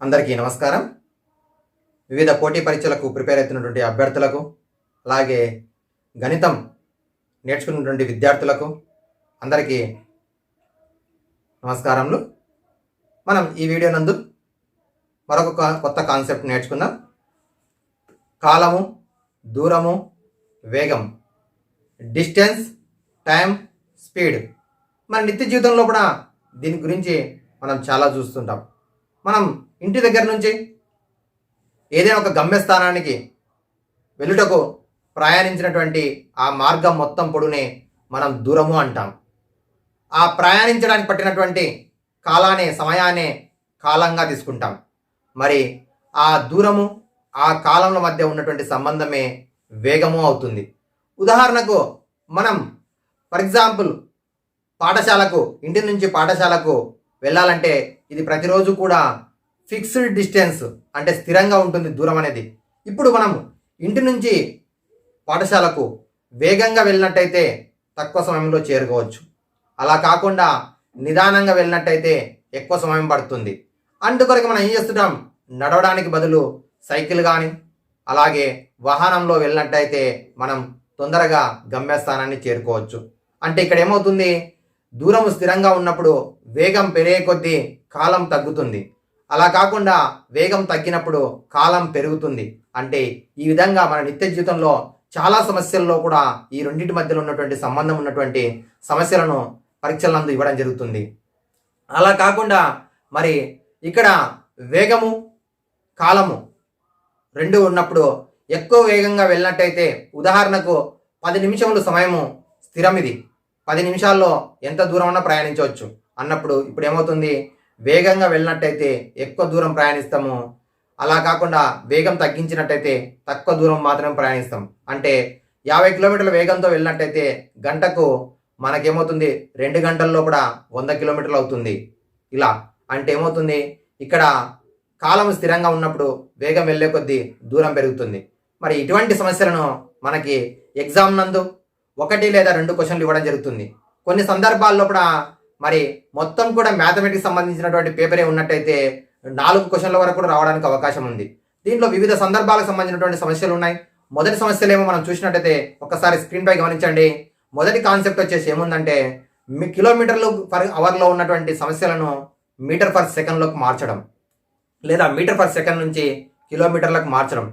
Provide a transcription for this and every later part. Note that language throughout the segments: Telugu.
అందరికీ నమస్కారం. వివిధ పోటీ పరీక్షలకు ప్రిపేర్ అవుతున్నటువంటి అభ్యర్థులకు, అలాగే గణితం నేర్చుకున్నటువంటి విద్యార్థులకు అందరికీ నమస్కారములు. మనం ఈ వీడియో నందు మరొక కొత్త కాన్సెప్ట్ నేర్చుకుందాం. కాలము, దూరము, వేగం, డిస్టెన్స్, టైం, స్పీడ్. మన నిత్య జీవితంలో కూడా దీని గురించి మనం చాలా చూస్తుంటాం. మనం ఇంటి దగ్గర నుంచి ఏదైనా ఒక గమ్యస్థానానికి వెళ్ళుటకు ప్రయాణించినటువంటి ఆ మార్గం మొత్తం పొడునే మనం దూరము అంటాం. ఆ ప్రయాణించడానికి పట్టినటువంటి సమయాన్ని కాలంగా తీసుకుంటాం. మరి ఆ దూరము, ఆ కాలంల మధ్య ఉన్నటువంటి సంబంధమే వేగము అవుతుంది. ఉదాహరణకు మనం ఫర్ ఎగ్జాంపుల్ ఇంటి నుంచి పాఠశాలకు వెళ్ళాలంటే ఇది ప్రతిరోజు కూడా ఫిక్స్డ్ డిస్టెన్స్, అంటే స్థిరంగా ఉంటుంది దూరం అనేది. ఇప్పుడు మనం ఇంటి నుంచి పాఠశాలకు వేగంగా వెళ్ళినట్టయితే తక్కువ సమయంలో చేరుకోవచ్చు. అలా కాకుండా నిదానంగా వెళ్ళినట్టయితే ఎక్కువ సమయం పడుతుంది. అందుకొరకు మనం ఏం చేస్తుంటాం, నడవడానికి బదులు సైకిల్ కానీ అలాగే వాహనంలో వెళ్ళినట్టయితే మనం తొందరగా గమ్యస్థానాన్ని చేరుకోవచ్చు. అంటే ఇక్కడ ఏమవుతుంది, దూరం స్థిరంగా ఉన్నప్పుడు వేగం పెరిగే కొద్దీ కాలం తగ్గుతుంది. అలా కాకుండా వేగం తగ్గినప్పుడు కాలం పెరుగుతుంది. అంటే ఈ విధంగా మన నిత్య జీవితంలో చాలా సమస్యల్లో కూడా ఈ రెండింటి మధ్యలో ఉన్నటువంటి సంబంధం ఉన్నటువంటి సమస్యలను పరీక్షల నందు ఇవ్వడం జరుగుతుంది. అలా కాకుండా మరి ఇక్కడ వేగము, కాలము రెండు ఉన్నప్పుడు ఎక్కువ వేగంగా వెళ్ళినట్టయితే, ఉదాహరణకు 10 నిమిషములు సమయము స్థిరం, ఇది 10 నిమిషాల్లో ఎంత దూరం ఉన్నా ప్రయాణించవచ్చు అన్నప్పుడు ఇప్పుడు ఏమవుతుంది, వేగంగా వెళ్ళినట్టయితే ఎక్కువ దూరం ప్రయాణిస్తాము. అలా కాకుండా వేగం తగ్గించినట్టయితే తక్కువ దూరం మాత్రమే ప్రయాణిస్తాం. అంటే 50 కిలోమీటర్ల వేగంతో వెళ్ళినట్టయితే గంటకు మనకేమవుతుంది, 2 గంటల్లో కూడా 100 కిలోమీటర్లు అవుతుంది. ఇలా అంటే ఏమవుతుంది, ఇక్కడ కాలం స్థిరంగా ఉన్నప్పుడు వేగం వెళ్ళే కొద్దీ దూరం పెరుగుతుంది. మరి ఇటువంటి సమస్యలను మనకి ఎగ్జామ్ నందు 1 లేదా 2 క్వశ్చన్లు ఇవ్వడం జరుగుతుంది. కొన్ని సందర్భాల్లో కూడా మరి మొత్తం కూడా మ్యాథమెటిక్స్ సంబంధించినటువంటి పేపరే ఉన్నట్టయితే 4 క్వశ్చన్ల వరకు కూడా రావడానికి అవకాశం ఉంది. దీంట్లో వివిధ సందర్భాలకు సంబంధించినటువంటి సమస్యలు ఉన్నాయి. మొదటి సమస్యలు ఏమో మనం చూసినట్టయితే ఒకసారి స్క్రీన్ పై గమనించండి. మొదటి కాన్సెప్ట్ వచ్చేసి ఏముందంటే, కిలోమీటర్లు పర్ అవర్లో ఉన్నటువంటి సమస్యలను మీటర్ పర్ సెకండ్లోకి మార్చడం, లేదా మీటర్ పర్ సెకండ్ నుంచి కిలోమీటర్లకు మార్చడం,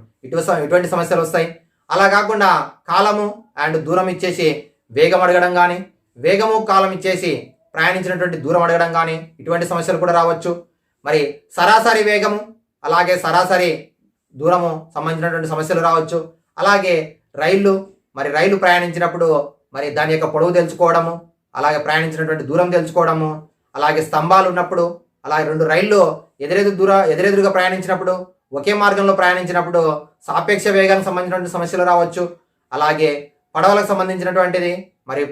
ఇటువంటి సమస్యలు వస్తాయి. అలా కాకుండా కాలము అండ్ దూరం ఇచ్చేసి వేగం అడగడం కానీ, వేగము కాలం ఇచ్చేసి ప్రయాణించినటువంటి దూరం అడగడం కానీ ఇటువంటి సమస్యలు కూడా రావచ్చు. మరి సరాసరి వేగము అలాగే సరాసరి దూరము సంబంధించినటువంటి సమస్యలు రావచ్చు. అలాగే రైలు ప్రయాణించినప్పుడు మరి దాని యొక్క పొడవు తెలుసుకోవడము, అలాగే ప్రయాణించినటువంటి దూరం తెలుసుకోవడము, అలాగే స్తంభాలు ఉన్నప్పుడు, అలాగే 2 రైళ్ళు ఎదురెదురుగా ప్రయాణించినప్పుడు, ఒకే మార్గంలో ప్రయాణించినప్పుడు సాపేక్ష వేగానికి సంబంధించినటువంటి సమస్యలు రావచ్చు. అలాగే పడవలకు సంబంధించినటువంటిది, మరి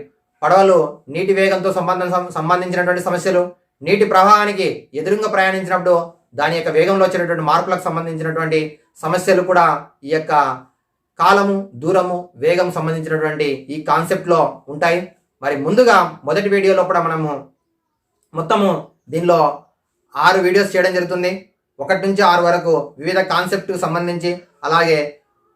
పడవలు నీటి వేగంతో సంబంధించినటువంటి సమస్యలు, నీటి ప్రవాహానికి ఎదురుగా ప్రయాణించినప్పుడు దాని యొక్క వేగంలో వచ్చేటటువంటి మార్పులకు సంబంధించినటువంటి సమస్యలు కూడా ఈ యొక్క కాలము, దూరము, వేగం సంబంధించినటువంటి ఈ కాన్సెప్ట్లో ఉంటాయి. మరి ముందుగా మొదటి వీడియోలో కూడా మనము మొత్తము దీనిలో 6 వీడియోస్ చేయడం జరుగుతుంది. 1 నుంచి 6 వరకు వివిధ కాన్సెప్ట్కి సంబంధించి, అలాగే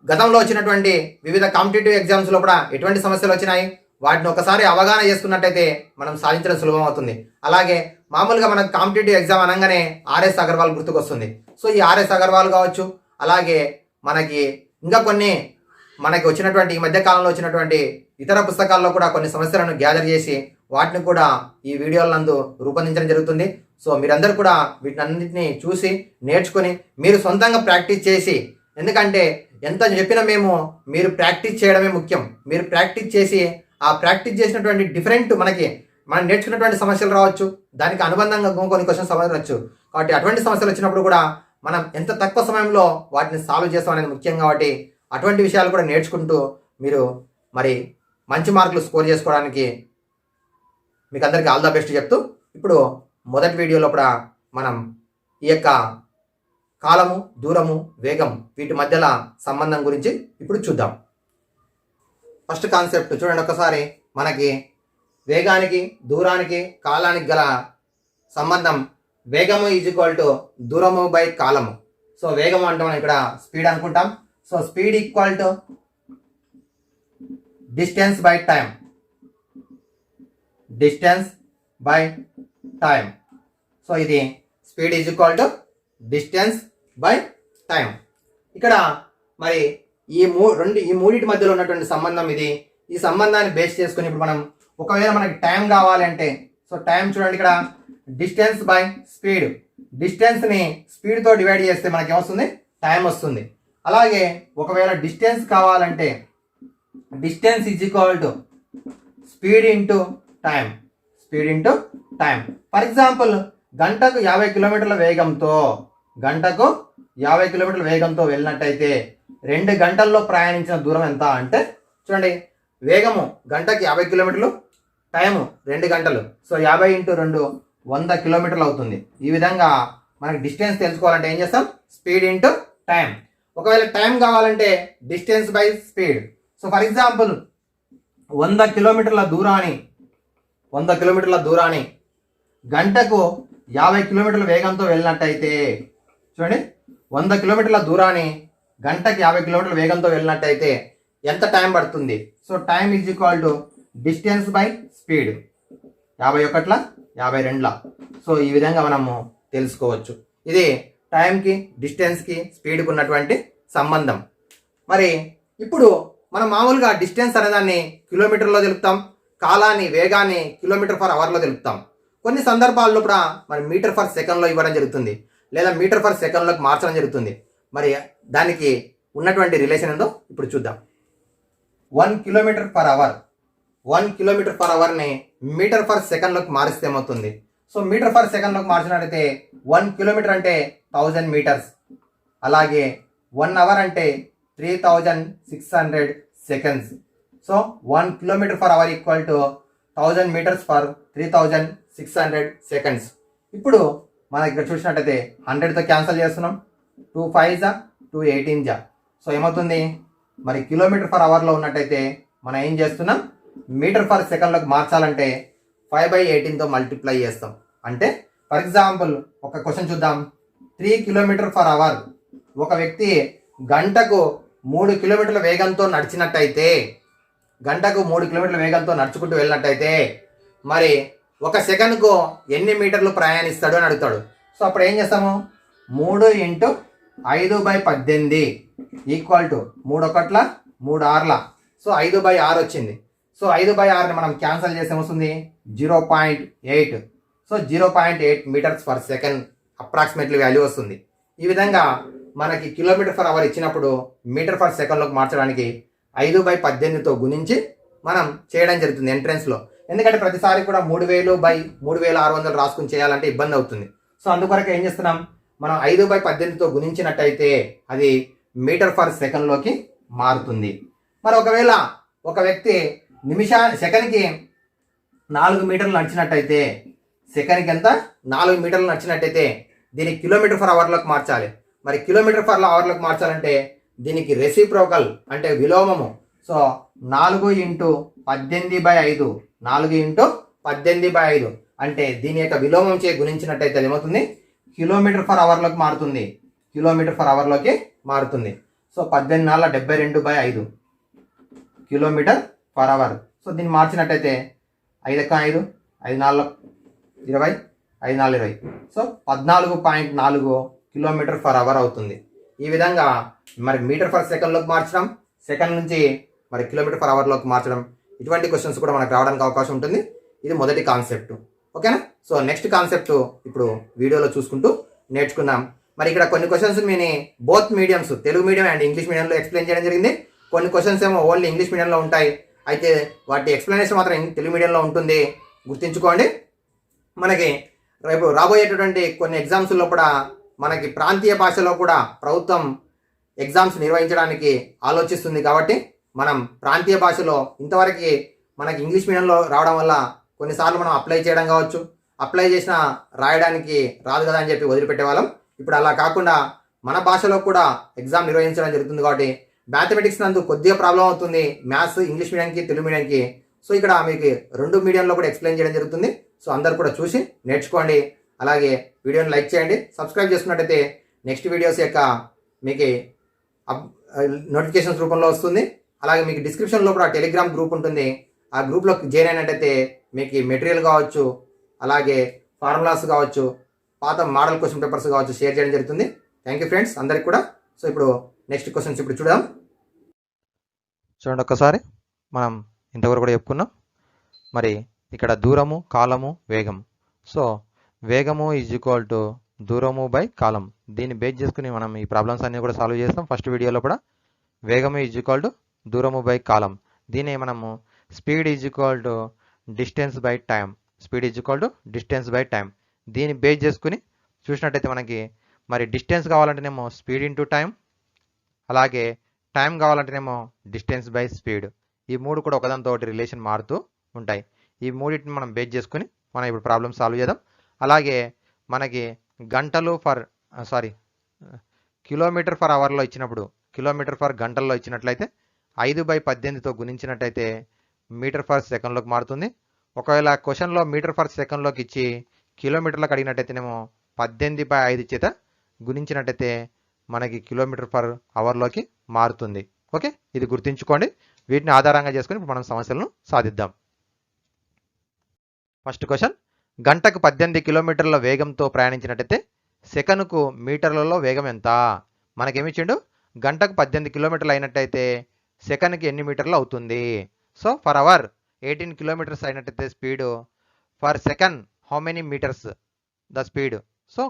గతంలో వచ్చినటువంటి వివిధ కాంపిటేటివ్ ఎగ్జామ్స్లో కూడా ఎటువంటి సమస్యలు వచ్చినాయి వాటిని ఒకసారి అవగాహన చేసుకున్నట్టయితే మనం సాధించడం సులభం అవుతుంది. అలాగే మామూలుగా మనకు కాంపిటేటివ్ ఎగ్జామ్ అనగానే ఆర్ఎస్ అగర్వాల్ గుర్తుకొస్తుంది. సో ఈ ఆర్ఎస్ అగర్వాల్ కావచ్చు, అలాగే మనకి ఇంకా కొన్ని మనకి వచ్చినటువంటి ఈ మధ్య కాలంలో వచ్చినటువంటి ఇతర పుస్తకాల్లో కూడా కొన్ని సమస్యలను గ్యాదర్ చేసి వాటిని కూడా ఈ వీడియోల నందు రూపొందించడం జరుగుతుంది. సో మీరందరూ కూడా వీటన్నిటిని చూసి నేర్చుకొని మీరు సొంతంగా ప్రాక్టీస్ చేసి, ఎందుకంటే ఎంత చెప్పినా మీరు ప్రాక్టీస్ చేయడమే ముఖ్యం. మీరు ప్రాక్టీస్ చేసి ఆ ప్రాక్టీస్ చేసినటువంటి డిఫరెంట్ మనం నేర్చుకున్నటువంటి సమస్యలు రావచ్చు, దానికి అనుబంధంగా కొన్ని క్వశ్చన్స్ రావచ్చు. కాబట్టి అటువంటి సమస్యలు వచ్చినప్పుడు కూడా మనం ఎంత తక్కువ సమయంలో వాటిని సాల్వ్ చేస్తాం అనేది ముఖ్యం. కాబట్టి అటువంటి విషయాలు కూడా నేర్చుకుంటూ మీరు మరి మంచి మార్కులు స్కోర్ చేసుకోవడానికి మీకు అందరికీ ఆల్ ద బెస్ట్ చెప్తూ, ఇప్పుడు మొదటి వీడియోలో కూడా మనం ఈ యొక్క కాలము, దూరము, వేగం వీటి మధ్యలో సంబంధం గురించి ఇప్పుడు చూద్దాం. ఫస్ట్ కాన్సెప్ట్ చూడండి ఒకసారి. మనకి వేగానికి, దూరానికి, కాలానికి గల సంబంధం వేగము ఈజ్ ఈక్వల్ టు దూరము బై కాలము. సో వేగము అంటే మనం ఇక్కడ స్పీడ్ అనుకుంటాం. So speed equal to distance by time. Distance by time. So ఇది speed is equal to distance by time. ఇక్కడ మరి ఈ మూడింటి మధ్యలో ఉన్నటువంటి సంబంధం ఇది. ఈ సంబంధాన్ని బేస్ చేసుకుని ఇప్పుడు మనం ఒకవేళ మనకి టైం కావాలంటే, సో టైం చూడండి ఇక్కడ డిస్టెన్స్ బై స్పీడ్. డిస్టెన్స్ని స్పీడ్తో డివైడ్ చేస్తే మనకి ఏమొస్తుంది? టైం వస్తుంది. అలాగే ఒకవేళ డిస్టెన్స్ కావాలంటే distance is equal to speed into time. Speed into time. For example గంటకు 50 కిలోమీటర్ల వేగంతో వెళ్ళినట్టయితే 2 గంటల్లో ప్రయాణించిన దూరం ఎంత అంటే చూడండి, వేగము గంటకి 50 కిలోమీటర్లు, టైము 2 గంటలు. సో 50 ఇంటూ 2 100 కిలోమీటర్లు అవుతుంది. ఈ విధంగా మనకి డిస్టెన్స్ తెలుసుకోవాలంటే ఏం చేస్తాం? Speed into time. ఒకవేళ టైం కావాలంటే distance by speed. So for example 100 కిలోమీటర్ల దూరాన్ని గంటకు 50 కిలోమీటర్ల వేగంతో వెళ్ళినట్టయితే చూడండి, 100 కిలోమీటర్ల దూరాన్ని గంటకి 50 కిలోమీటర్ల వేగంతో వెళ్ళినట్టయితే ఎంత టైం పడుతుంది? So time is equal to distance by speed. 51 52. So ఈ విధంగా మనము తెలుసుకోవచ్చు. ఇది టైంకి డిస్టెన్స్కి స్పీడ్కి ఉన్నటువంటి సంబంధం. మరి ఇప్పుడు మనం మామూలుగా డిస్టెన్స్ అనేదాన్ని కిలోమీటర్లో తెలుపుతాం, కాలాన్ని వేగాన్ని కిలోమీటర్ పర్ అవర్లో తెలుపుతాం. కొన్ని సందర్భాల్లో కూడా మరి మీటర్ పర్ సెకండ్లో ఇవ్వడం జరుగుతుంది, లేదా మీటర్ పర్ సెకండ్లోకి మార్చడం జరుగుతుంది. మరి దానికి ఉన్నటువంటి రిలేషన్ ఏందో ఇప్పుడు చూద్దాం. 1 కిలోమీటర్ పర్ అవర్ని మీటర్ పర్ సెకండ్లోకి మారిస్తే ఏమవుతుంది? సో మీటర్ పర్ సెకండ్లోకి మార్చినట్లయితే 1 కిలోమీటర్ అంటే 1000 మీటర్స్. అలాగే 1 అవర్ అంటే 3600 seconds. So 1 kilometre per hour equal to 1000 metres for 3600 seconds. ఇప్పుడు మనకి ఇక్కడ చూసినట్టయితే 100తో క్యాన్సిల్ చేస్తున్నాం. 2 5 2 18. సో ఏమవుతుంది? మరి కిలోమీటర్ పర్ అవర్లో ఉన్నట్టయితే మనం ఏం చేస్తున్నాం? మీటర్ పర్ సెకండ్లోకి మార్చాలంటే 5/18తో మల్టిప్లై చేస్తాం. అంటే ఫర్ ఎగ్జాంపుల్ ఒక క్వశ్చన్ చూద్దాం. 3 కిలోమీటర్ పర్ అవర్ ఒక వ్యక్తి గంటకు 3 కిలోమీటర్ల వేగంతో నడిచినట్టయితే, గంటకు 3 కిలోమీటర్ల వేగంతో నడుచుకుంటూ వెళ్ళినట్టయితే మరి ఒక సెకండ్కు ఎన్ని మీటర్లు ప్రయాణిస్తాడు అని అడుగుతాడు. సో అప్పుడు ఏం చేస్తాము? 3 × 5/18 ఈక్వల్ టు 3 1 3 6. సో 5/6 వచ్చింది. సో 5/6ని మనం క్యాన్సిల్ చేస్తే వస్తుంది 0.8. So 0.8 metres per second approximately value వస్తుంది. ఈ విధంగా మనకి కిలోమీటర్ పర్ అవర్ ఇచ్చినప్పుడు మీటర్ పర్ సెకండ్లోకి మార్చడానికి 5/18తో గుణించి మనం చేయడం జరుగుతుంది ఎంట్రెన్స్లో. ఎందుకంటే ప్రతిసారి కూడా 3000/3600 రాసుకుని చేయాలంటే ఇబ్బంది అవుతుంది. సో అందుకొరకు ఏం చేస్తున్నాం? మనం 5/18తో గుణించినట్టయితే అది మీటర్ పర్ సెకండ్లోకి మారుతుంది. మరి ఒకవేళ ఒక వ్యక్తి సెకండ్కి 4 మీటర్లు నడిచినట్టయితే, సెకండ్కి ఎంత? 4 మీటర్లు నడిచినట్టయితే దీనికి కిలోమీటర్ పర్ అవర్లోకి మార్చాలి. మరి కిలోమీటర్ పర్ అవర్లోకి మార్చాలంటే దీనికి రెసిప్రోకల్ అంటే విలోమము. సో 4 × 18/5 4 × 18/5 అంటే దీని యొక్క విలోమం గుణించినట్టయితే అది ఏమవుతుంది? కిలోమీటర్ పర్ అవర్లోకి మారుతుంది. కిలోమీటర్ పర్ అవర్లోకి మారుతుంది. So 18 72/5 kilometre per hour. So దీన్ని మార్చినట్టయితే 5 5 5 4 20 5 4 20. సో 14.4 కిలోమీటర్ పర్ అవర్ అవుతుంది. ఈ విధంగా మరి మీటర్ పర్ సెకండ్లోకి మార్చడం, సెకండ్ నుంచి మరి కిలోమీటర్ పర్ అవర్లోకి మార్చడం, ఇటువంటి క్వశ్చన్స్ కూడా మనకు రావడానికి అవకాశం ఉంటుంది. ఇది మొదటి కాన్సెప్ట్. ఓకేనా? సో నెక్స్ట్ కాన్సెప్ట్ ఇప్పుడు వీడియోలో చూసుకుంటూ నేర్చుకుందాం. మరి ఇక్కడ కొన్ని క్వశ్చన్స్ నేను both mediums, Telugu medium and English మీడియంలో ఎక్స్ప్లెయిన్ చేయడం జరిగింది. కొన్ని క్వశ్చన్స్ ఏమో ఓన్లీ ఇంగ్లీష్ మీడియంలో ఉంటాయి, అయితే వాటి ఎక్స్ప్లెనేషన్ మాత్రం తెలుగు మీడియంలో ఉంటుంది. గుర్తుంచుకోండి. మనకి రేపు రాబోయేటటువంటి కొన్ని ఎగ్జామ్స్లో కూడా మనకి ప్రాంతీయ భాషలో కూడా ప్రభుత్వం ఎగ్జామ్స్ నిర్వహించడానికి ఆలోచిస్తుంది. కాబట్టి మనం ప్రాంతీయ భాషలో ఇంతవరకు మనకి ఇంగ్లీష్ మీడియంలో రావడం వల్ల కొన్నిసార్లు మనం అప్లై చేయడం కావచ్చు, అప్లై చేసిన రాయడానికి రాదు కదా అని చెప్పి వదిలిపెట్టే వాళ్ళం. ఇప్పుడు అలా కాకుండా మన భాషలో కూడా ఎగ్జామ్ నిర్వహించడం జరుగుతుంది. కాబట్టి మ్యాథమెటిక్స్ నందు కొద్దిగా ప్రాబ్లం అవుతుంది, మ్యాథ్స్ ఇంగ్లీష్ మీడియంకి తెలుగు మీడియంకి. సో ఇక్కడ మీకు 2 మీడియంలో కూడా ఎక్స్ప్లెయిన్ చేయడం జరుగుతుంది. సో అందరు కూడా చూసి నేర్చుకోండి. అలాగే వీడియోని లైక్ చేయండి. సబ్స్క్రైబ్ చేసుకున్నట్టయితే నెక్స్ట్ వీడియోస్ యొక్క మీకు నోటిఫికేషన్స్ రూపంలో వస్తుంది. అలాగే మీకు డిస్క్రిప్షన్లో కూడా టెలిగ్రామ్ గ్రూప్ ఉంటుంది. ఆ గ్రూప్లో జాయిన్ అయినట్టయితే మీకు మెటీరియల్ కావచ్చు, అలాగే ఫార్ములాస్ కావచ్చు, పాత మోడల్ క్వశ్చన్ పేపర్స్ కావచ్చు షేర్ చేయడం జరుగుతుంది. థ్యాంక్ యూ ఫ్రెండ్స్ అందరికి కూడా. సో ఇప్పుడు నెక్స్ట్ క్వశ్చన్స్ ఇప్పుడు చూద్దాం. చూడండి ఒక్కసారి, మనం ఇంతవరకు కూడా చెప్పుకున్నాం. మరి ఇక్కడ దూరము, కాలము, వేగం. సో వేగము ఈజ్ ఈక్వల్ టు దూరము బై కాలం. దీన్ని బేస్ చేసుకుని మనం ఈ ప్రాబ్లమ్స్ అన్ని కూడా సాల్వ్ చేస్తాం. ఫస్ట్ వీడియోలో కూడా వేగము ఈజ్ ఈక్వల్ టు దూరము బై కాలం. దీన్ని మనము speed is equal to distance by time. Speed is equal to distance by time. దీన్ని బేస్ చేసుకుని చూసినట్టయితే మనకి మరి డిస్టెన్స్ కావాలంటేనేమో స్పీడ్ ఇంటూ టైం, అలాగే టైం కావాలంటేనేమో డిస్టెన్స్ బై స్పీడ్. ఈ మూడు కూడా ఒకదానితో ఒకటి రిలేషన్ మారుతూ ఉంటాయి. ఈ మూడింటిని మనం బేస్ చేసుకుని మనం ఇప్పుడు ప్రాబ్లమ్ సాల్వ్ చేద్దాం. అలాగే మనకి గంటలు కిలోమీటర్ ఫర్ అవర్లో ఇచ్చినప్పుడు, కిలోమీటర్ ఫర్ గంటల్లో ఇచ్చినట్లయితే 5/18తో గుణించినట్టయితే మీటర్ ఫర్ సెకండ్లోకి మారుతుంది. ఒకవేళ క్వశ్చన్లో మీటర్ ఫర్ సెకండ్లోకి ఇచ్చి కిలోమీటర్లకు అడిగినట్టయితేనేమో 18/5 చేత గుణించినట్టయితే మనకి కిలోమీటర్ ఫర్ అవర్లోకి మారుతుంది. ఓకే, ఇది గుర్తుంచుకోండి. వీటిని ఆధారంగా చేసుకుని ఇప్పుడు మనం సమస్యలను సాధిద్దాం. ఫస్ట్ క్వశ్చన్, గంటకు 18 కిలోమీటర్ల వేగంతో ప్రయాణించినట్టయితే సెకనుకు మీటర్లలో వేగం ఎంత? మనకేమిచ్చిండు, గంటకు 18 కిలోమీటర్లు అయినట్టయితే సెకన్కి ఎన్ని మీటర్లు అవుతుంది? సో ఫర్ అవర్ 18 కిలోమీటర్స్ అయినట్టయితే speed, for second how many metres the speed? So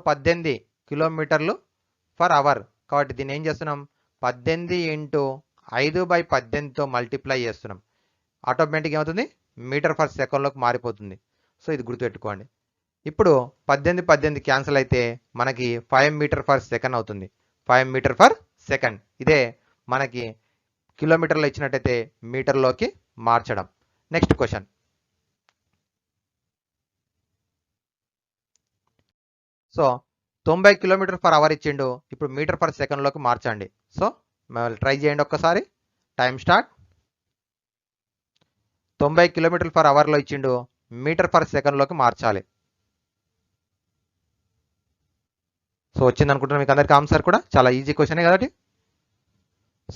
18 కిలోమీటర్లు ఫర్ అవర్. కాబట్టి దీన్ని ఏం చేస్తున్నాం, 18 ఇంటూ 5/18తో మల్టిప్లై చేస్తున్నాం. ఆటోమేటిక్ ఏమవుతుంది, మీటర్ ఫర్ సెకండ్లోకి మారిపోతుంది. సో ఇది గుర్తుపెట్టుకోండి. ఇప్పుడు 18 క్యాన్సిల్ అయితే మనకి 5 మీటర్ ఫర్ సెకండ్ అవుతుంది. 5 మీటర్ ఫర్ సెకండ్. ఇదే మనకి కిలోమీటర్లో ఇచ్చినట్టయితే మీటర్లోకి మార్చడం. Next question, so 90 kilometre for hour ఇచ్చిండు. ఇప్పుడు మీటర్ ఫర్ సెకండ్లోకి మార్చండి. సో ట్రై చేయండి ఒక్కసారి. Time start. 90 కిలోమీటర్ ఫర్ అవర్లో ఇచ్చిండు, మీటర్ ఫర్ సెకండ్లోకి మార్చాలి. సో వచ్చింది అనుకుంటున్నాను మీకు అందరికీ ఆన్సర్ కూడా. చాలా ఈజీ క్వశ్చనే కాబట్టి.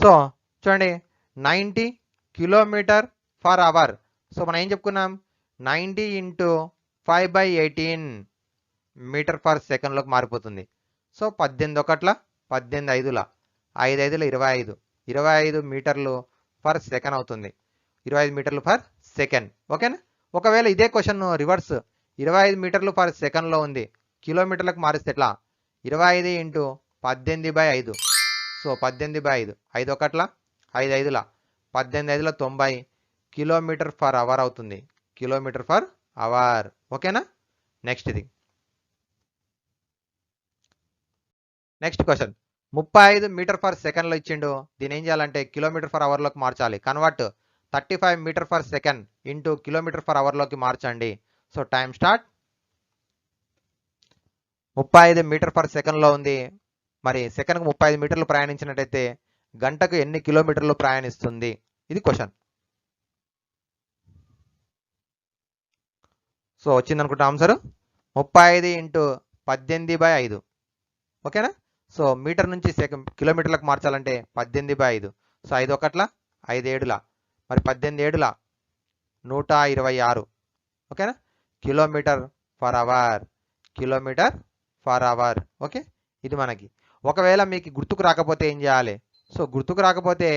సో చూడండి, 90 కిలోమీటర్ ఫర్ అవర్. సో మనం ఏం చెప్పుకున్నాం, 90 ఇంటూ 5/18 మీటర్ ఫర్ సెకండ్లోకి మారిపోతుంది. సో 18 ఒకట్ల 18 5ల 5 5ల 25, 25 మీటర్లు ఫర్ సెకండ్ అవుతుంది. 25 మీటర్లు ఫర్ సెకండ్. ఓకేనా. ఒకవేళ ఇదే క్వశ్చన్ రివర్స్ 25 మీటర్లు ఫర్ సెకండ్లో ఉంది, కిలోమీటర్లకు మారిస్తే ఎట్లా? 25 ఇంటూ 18/5. సో 18/5, 5 ఒకట్ల 5 5ల 18 5ల 90 కిలోమీటర్ ఫర్ అవర్ అవుతుంది. Kilometre for hour. ఓకేనా. నెక్స్ట్ ఇది, నెక్స్ట్ క్వశ్చన్, 35 మీటర్ ఫర్ సెకండ్లో ఇచ్చిండు. దీని ఏం చేయాలంటే కిలోమీటర్ ఫర్ అవర్లోకి మార్చాలి. Convert 35 metre per second into kilometre per అవర్లోకి మార్చండి. So time start. 35 metre per సెకండ్లో ఉంది. మరి సెకండ్కు 35 మీటర్లు ప్రయాణించినట్టయితే గంటకు ఎన్ని కిలోమీటర్లు ప్రయాణిస్తుంది? ఇది క్వశ్చన్. సో వచ్చింది అనుకుంటా ఆన్సర్. 35 ఇంటూ 18/5. ఓకేనా. సో మీటర్ నుంచి కిలోమీటర్లకు మార్చాలంటే 18/5. సో 5 ఒకట్ల 5 7ల మరి 18 7ల 126. ఓకేనా. Kilometre for hour. Kilometre for hour. Okay, ఇది మనకి. ఒకవేళ మీకు గుర్తుకు రాకపోతే ఏం చేయాలి? సో గుర్తుకు రాకపోతే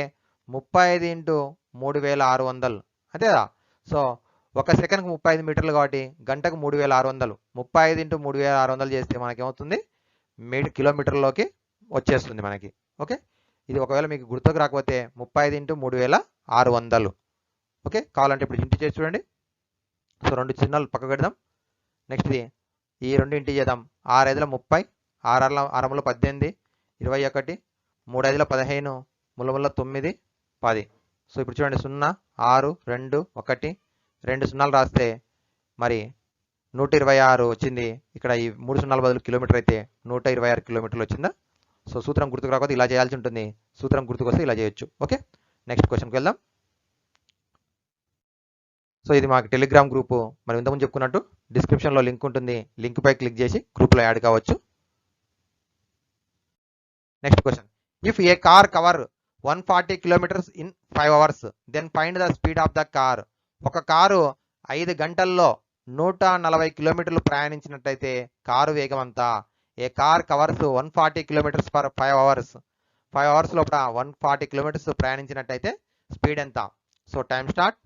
35 ఇంటూ 3600 అంతేదా. సో ఒక సెకండ్కి 35 మీటర్లు కాబట్టి గంటకు 3600. 35 ఇంటూ 3600 చేస్తే మనకేమవుతుంది, కిలోమీటర్లోకి వచ్చేస్తుంది మనకి. ఓకే, ఇది ఒకవేళ మీకు గుర్తుకు రాకపోతే 35 ఇంటూ 3600. ఓకే, కావాలంటే ఇప్పుడు ఇంటి చేసి చూడండి. సో 2 చిన్నలు పక్కకు పెడదాం. నెక్స్ట్ ఇది ఈ 2 ఇంటి చేద్దాం. 6 5ల 30, 6 6 18, 21, 3 5ల 15, 3 9, 10. సో ఇప్పుడు చూడండి 0 6 2 1 2 సున్నాలు రాస్తే మరి 126 వచ్చింది. ఇక్కడ ఈ 3 సున్నాల బదులు కిలోమీటర్ అయితే 126 కిలోమీటర్లు వచ్చిందా. సో సూత్రం గుర్తుకు రాకపోతే ఇలా చేయాల్సి ఉంటుంది. సూత్రం గుర్తుకు వస్తే ఇలా చేయొచ్చు. ఓకే, నెక్స్ట్ క్వశ్చన్కి వెళ్దాం. సో ఇది మాకు టెలిగ్రామ్ గ్రూపు. మనం ఇంతకుముందు చెప్పుకున్నట్టు డిస్క్రిప్షన్లో లింక్ ఉంటుంది. లింక్పై క్లిక్ చేసి గ్రూప్లో యాడ్ కావచ్చు. Next question, if a car cover 140 kilometres in 5 hours then find the speed of the car. ఒక కారు 5 గంటల్లో 140 కిలోమీటర్లు ప్రయాణించినట్లయితే కారు వేగం అంతా. A car covers 140 kilometres for 5 hours. 5 hours లోపల 140 కిలోమీటర్స్ ప్రయాణించినట్టయితే స్పీడ్ ఎంత? So time start.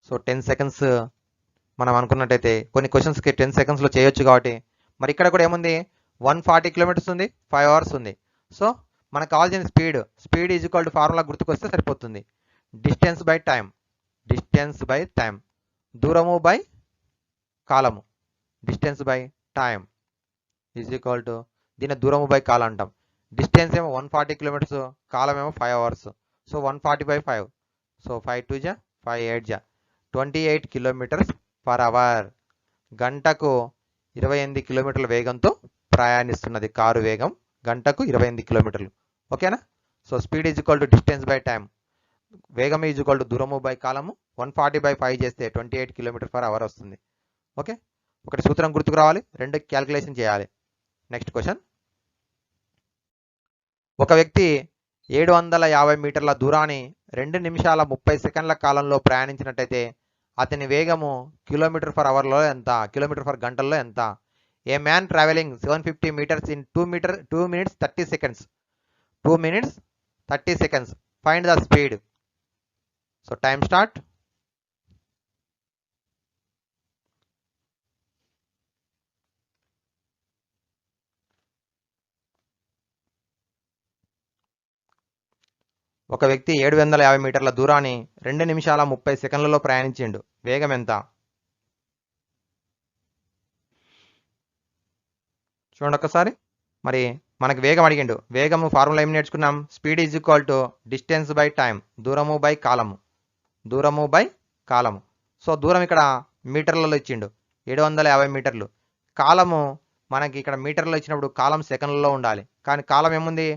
So 10 seconds మనం అనుకున్నట్టయితే కొన్ని క్వశ్చన్స్కి 10 సెకండ్స్లో చేయొచ్చు కాబట్టి, మరి ఇక్కడ కూడా ఏముంది 140 కిలోమీటర్స్ ఉంది, 5 అవర్స్ ఉంది. సో మనకు కావాల్సిన speed is equal to formula గుర్తుకొస్తే సరిపోతుంది. Distance by time. Distance by time. దూరము బై కాలము. Distance by time is equal to, దీన్ని దూరము బై కాలం అంటాం. డిస్టెన్స్ ఏమో 140 కిలోమీటర్స్, కాలం ఏమో 5 అవర్స్. సో 140/5. సో 5 2 జా 5 8 జా 28 కిలోమీటర్స్ పర్ అవర్. గంటకు 28 కిలోమీటర్ల వేగంతో ప్రయాణిస్తున్నది కారు వేగం. గంటకు 28 కిలోమీటర్లు. ఓకేనా? So speed is equal to distance by time. వేగం ఈజ్ ఈక్వల్ టు దూరము బై కాలము. 140/5 చేస్తే 28 కిలోమీటర్ పర్ అవర్ వస్తుంది. ఓకే, ఒకటి సూత్రం గుర్తుకు రావాలి, రెండు క్యాల్కులేషన్ చేయాలి. నెక్స్ట్ క్వశ్చన్, ఒక వ్యక్తి 750 మీటర్ల దూరాన్ని 2 నిమిషాల 30 సెకండ్ల కాలంలో ప్రయాణించినట్టయితే అతని వేగము కిలోమీటర్ ఫర్ అవర్లో ఎంత? కిలోమీటర్ ఫర్ గంటల్లో ఎంత? A man travelling 750 metres in 2 minutes 30 seconds. 2 minutes 30 seconds. Find the speed. So time start. ఒక వ్యక్తి 750 మీటర్ల దూరాన్ని 2 నిమిషాల 30 సెకండ్లలో ప్రయాణించిండు. వేగం ఎంత? చూడండి ఒకసారి. మరి మనకి వేగం అడిగిండు. వేగము ఫార్ములా ఏం నేర్చుకున్నాం? Speed is equal to distance by time. దూరము బై కాలము. దూరము బై కాలము. సో దూరం ఇక్కడ మీటర్లలో ఇచ్చిండు, 750 మీటర్లు. కాలము మనకి ఇక్కడ మీటర్లో ఇచ్చినప్పుడు కాలం సెకండ్లలో ఉండాలి. కానీ కాలం ఏముంది?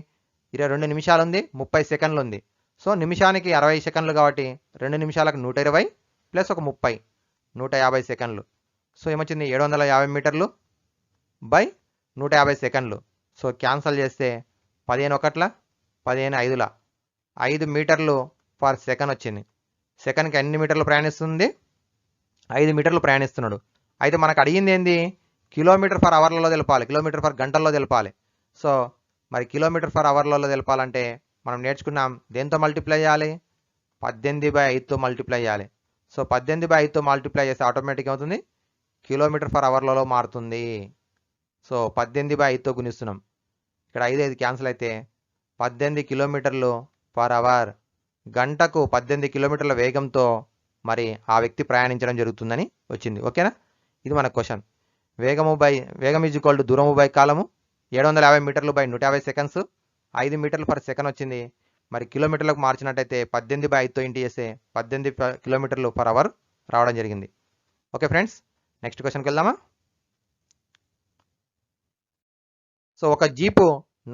22 నిమిషాలు ఉంది, 30 సెకండ్లు ఉంది. సో నిమిషానికి 60 సెకండ్లు కాబట్టి 2 నిమిషాలకు 120 ప్లస్ ఒక 30, 150 సెకండ్లు. సో ఏమొచ్చింది? 750 మీటర్లు బై 150 సెకండ్లు. సో క్యాన్సల్ చేస్తే 15 ఒకట్ల 15 ఐదుల 5 మీటర్లు పర్ సెకండ్ వచ్చింది. సెకండ్కి ఎన్ని మీటర్లు ప్రయాణిస్తుంది? 5 మీటర్లు ప్రయాణిస్తున్నాడు. అయితే మనకు అడిగింది ఏంది? కిలోమీటర్ ఫర్ అవర్లలో తెలపాలి, కిలోమీటర్ ఫర్ గంటల్లో తెలపాలి. సో మరి కిలోమీటర్ ఫర్ అవర్లలో తెలపాలంటే మనం నేర్చుకున్నాం, దేంతో మల్టిప్లై చేయాలి? 18/5తో మల్టిప్లై చేయాలి. సో 18/5తో మల్టిప్లై చేస్తే ఆటోమేటిక్ అవుతుంది, కిలోమీటర్ ఫర్ అవర్లలో మారుతుంది. సో 18/5తో గుణిస్తున్నాం. ఇక్కడ 5 క్యాన్సిల్ అయితే 18 కిలోమీటర్లు పర్ అవర్. గంటకు 18 కిలోమీటర్ల వేగంతో మరి ఆ వ్యక్తి ప్రయాణించడం జరుగుతుందని వచ్చింది. ఓకేనా? ఇది మన క్వశ్చన్. వేగం ఈజ్ ఈక్వల్ టు దూరము బై కాలము. 750 మీటర్లు బై 150 సెకండ్స్. 5 మీటర్లు పర్ సెకండ్ వచ్చింది. మరి కిలోమీటర్లకు మార్చినట్టయితే 18/5తో ఇంటి చేస్తే 18 కిలోమీటర్లు పర్ అవర్ రావడం జరిగింది. ఓకే ఫ్రెండ్స్, నెక్స్ట్ క్వశ్చన్కి వెళ్దామా? సో ఒక జీపు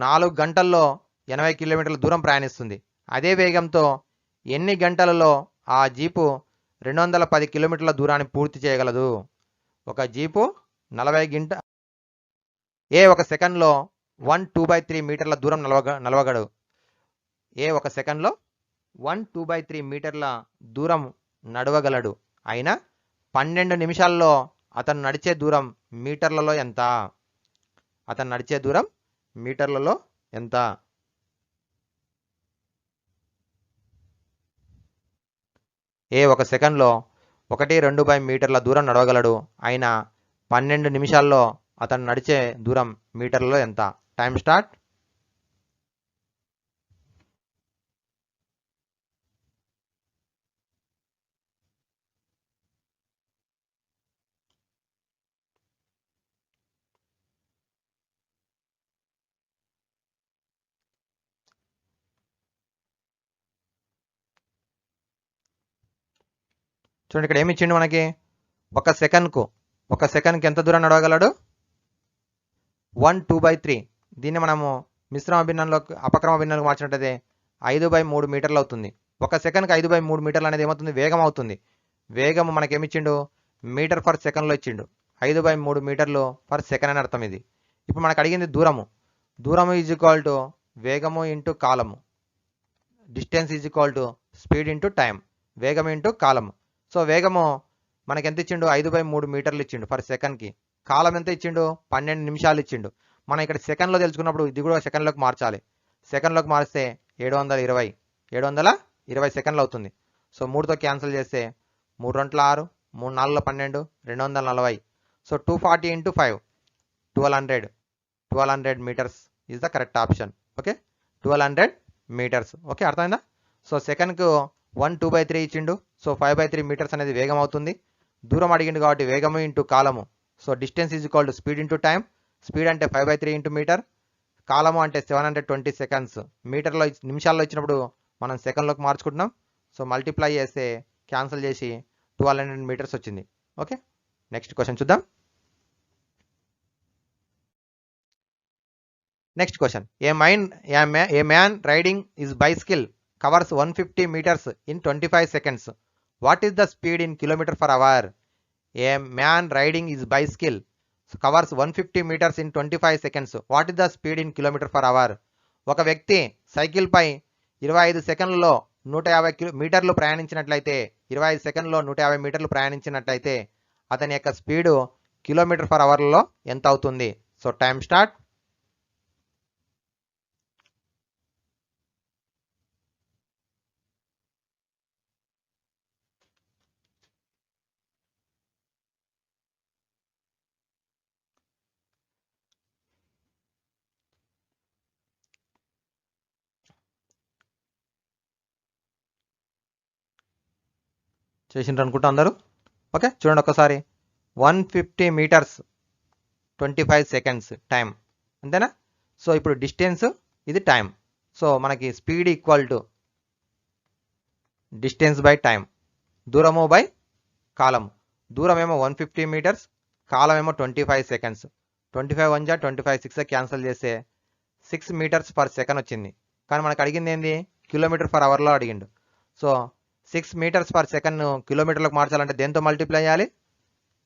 4 గంటల్లో 80 కిలోమీటర్ల దూరం ప్రయాణిస్తుంది. అదే వేగంతో ఎన్ని గంటలలో ఆ జీపు 210 కిలోమీటర్ల దూరాన్ని పూర్తి చేయగలదు? ఒక జీపు 40 గంట ఒక సెకండ్లో 1/2/3 మీటర్ల దూరం నడవగలడు. ఒక సెకండ్లో 1/2/3 మీటర్ల దూరం నడవగలడు. అయినా 12 నిమిషాల్లో అతను నడిచే దూరం మీటర్లలో ఎంత? అతను నడిచే దూరం మీటర్లలో ఎంత? ఒక సెకండ్లో 1/2 మీటర్ల దూరం నడవగలడు. అయినా 12 నిమిషాల్లో అతను నడిచే దూరం మీటర్లలో ఎంత? Time start. చూడండి, ఇక్కడ ఏమి ఇచ్చిండు మనకి? ఒక సెకండ్కు ఒక సెకండ్కి ఎంత దూరం నడవగలడు? 1 2/3. దీన్ని మనము మిశ్రమ భిన్నంలోకి అపక్రమ భిన్నంలోకి మార్చినట్టయితే 5/3 మీటర్లు అవుతుంది. ఒక సెకండ్కి 5/3 మీటర్లు అనేది ఏమవుతుంది? వేగం అవుతుంది. వేగము మనకేమిచ్చిండు? మీటర్ పర్ సెకండ్లో ఇచ్చిండు. 5/3 మీటర్లు పర్ సెకండ్ అని అర్థం ఇది. ఇప్పుడు మనకు అడిగింది దూరము. దూరము ఈజ్ ఈక్వల్ టు వేగము ఇంటూ కాలము. Distance is equal to speed into time. వేగం ఇంటూ కాలము. సో వేగము మనకి ఎంత ఇచ్చిండు? 5/3 మీటర్లు ఇచ్చిండు పర్ సెకండ్కి. కాలం ఎంత ఇచ్చిండు? 12 నిమిషాలు ఇచ్చిండు. మనం ఇక్కడ సెకండ్లో తెలుసుకున్నప్పుడు ఇది కూడా సెకండ్లోకి మార్చాలి. సెకండ్లోకి మారిస్తే 720 సెకండ్లు అవుతుంది. సో 3తో క్యాన్సిల్ చేస్తే 3 2 6, 3 4 12, 240. So 240 into 5 1200 metres is the correct option. Okay, 1200 metres. Okay, అర్థమైందా? సో సెకండ్కు 1 2/3 ఇచ్చిండు. సో 5/3 మీటర్స్ అనేది వేగం అవుతుంది. దూరం అడిగిండు కాబట్టి వేగము ఇంటూ కాలము. So distance is equal to speed into time. Speed అంటే 5/3 ఇంటూ మీటర్. కాలము అంటే 720 సెకండ్స్. మీటర్లో నిమిషాల్లో ఇచ్చినప్పుడు మనం సెకండ్లోకి మార్చుకుంటున్నాం. సో మల్టిప్లై చేస్తే క్యాన్సిల్ చేసి 1200 మీటర్స్ వచ్చింది. ఓకే, నెక్స్ట్ క్వశ్చన్ చూద్దాం. Next question. A man riding his bicycle covers 150 meters in 25 seconds. What is the speed in kilometer per hour? A man riding his bicycle covers 150 meters in 25 seconds. What is the speed in kilometer per hour? ఒక వ్యక్తి సైకిల్ పై 25 సెకండ్లలో 150 మీటర్లు ప్రయాణించినట్లయితే 25 సెకండ్లో 150 మీటర్లు ప్రయాణించినట్లయితే అతని యొక్క స్పీడు కిలోమీటర్ పర్ అవర్లో ఎంత అవుతుంది? So time start. చేసిండ్రు అనుకుంటా అందరూ. ఓకే, చూడండి ఒక్కసారి. 150 మీటర్స్ 25 సెకండ్స్ టైం, అంతేనా? సో ఇప్పుడు డిస్టెన్స్, ఇది టైం. సో మనకి speed equal to distance by time. దూరము బై కాలం. దూరం ఏమో 150 మీటర్స్, కాలం ఏమో 25 సెకండ్స్. 25 1 25 6 క్యాన్సిల్ చేస్తే 6 మీటర్స్ పర్ సెకండ్ వచ్చింది. కానీ మనకు అడిగింది ఏంది? కిలోమీటర్ పర్ అవర్లో అడిగిండు. సో 6 మీటర్స్ పర్ సెకండ్ కిలోమీటర్లకు మార్చాలంటే దేంతో మల్టిప్లై చేయాలి?